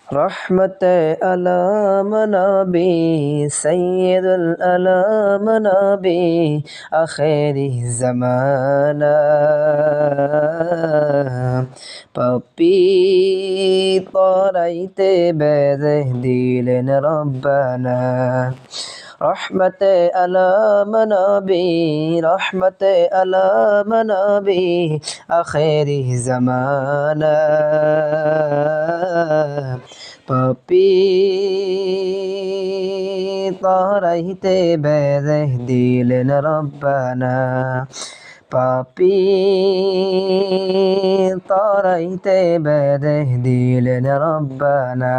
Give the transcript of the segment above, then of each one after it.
رحمة ألام نبي سيد الألام نبي آخر الزمان পাপী তরাইতে বেঁধে দিলেন রব্বানা রহমতে আলাম নবী রহমতে আলাম নবী আখেরি জামানা পাপী তরাইতে বেঁধে দিলেন রব্বানা পাপী তরাইতে বেঁধে দিলেন রব্বানা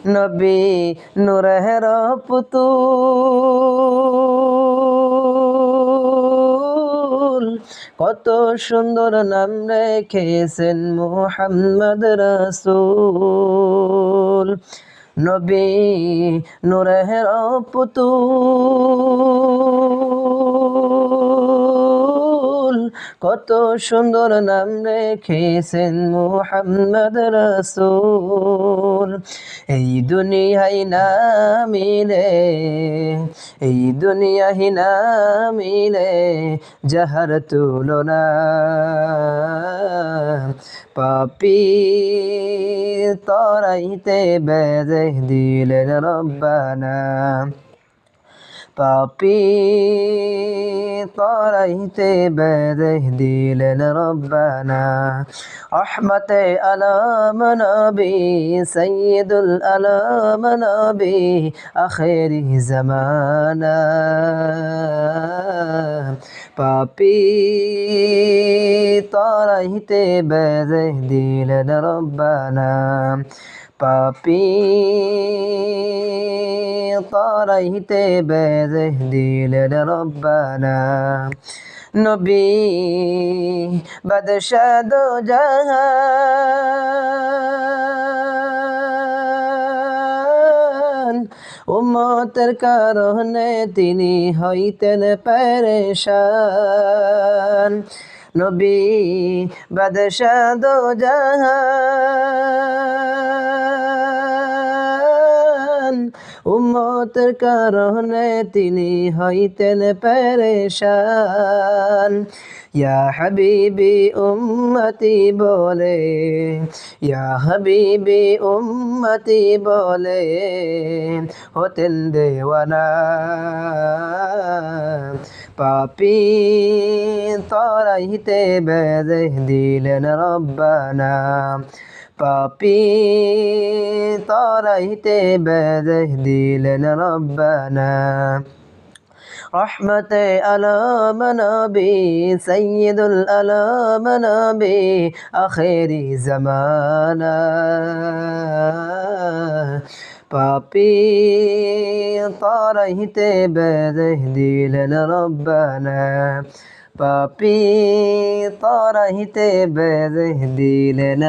নবী নূরের পুতুল কত সুন্দর নাম রেখেছেন মুহাম্মদ রাসূল নবী নূরের পুতুল কত সুন্দর নাম রেখেছেন মুহাম্মদ রাসূল এই দুনিয়ায় না মিলে এই দুনিয়ায় না মিলে যাহার তুলনা পাপী তরাইতে বেঁধে দিলেন রব্বানা পাপী তরাইতে বেঁধে দিলেন রব্বানা রহমতে আলাম নবী সৈয়দুল আলাম নবী আখেরি জামানা পাপী তরাইতে বেঁধে দিলেন রব্বানা পাপী তরাইতে বেঁধে দিলেন রব্বানা নবী বাদশা দো জাহান উম্মতের কারণে তিনি হইতেন পেরেশান নবী বাদশা দো জাহান উম্মতের কারণে তিনি হইতেন পেরেশান ইয়া হাবিবি উম্মতি বলে ইয়া হাবিবি উম্মতি বলে হতেন দেওয়ানা পাপী তরাইতে বেঁধে দিলেন রব্বানা পাপী তরাইতে বেঁধে দিলেন রব্বানা রহমতে আলাম নবী সৈয়দুল আলাম নবী আখেরি জামানা পাপী তরাইতে বেঁধে দিলেন রব্বানা পাপী তরাইতে বেঁধে দিলেন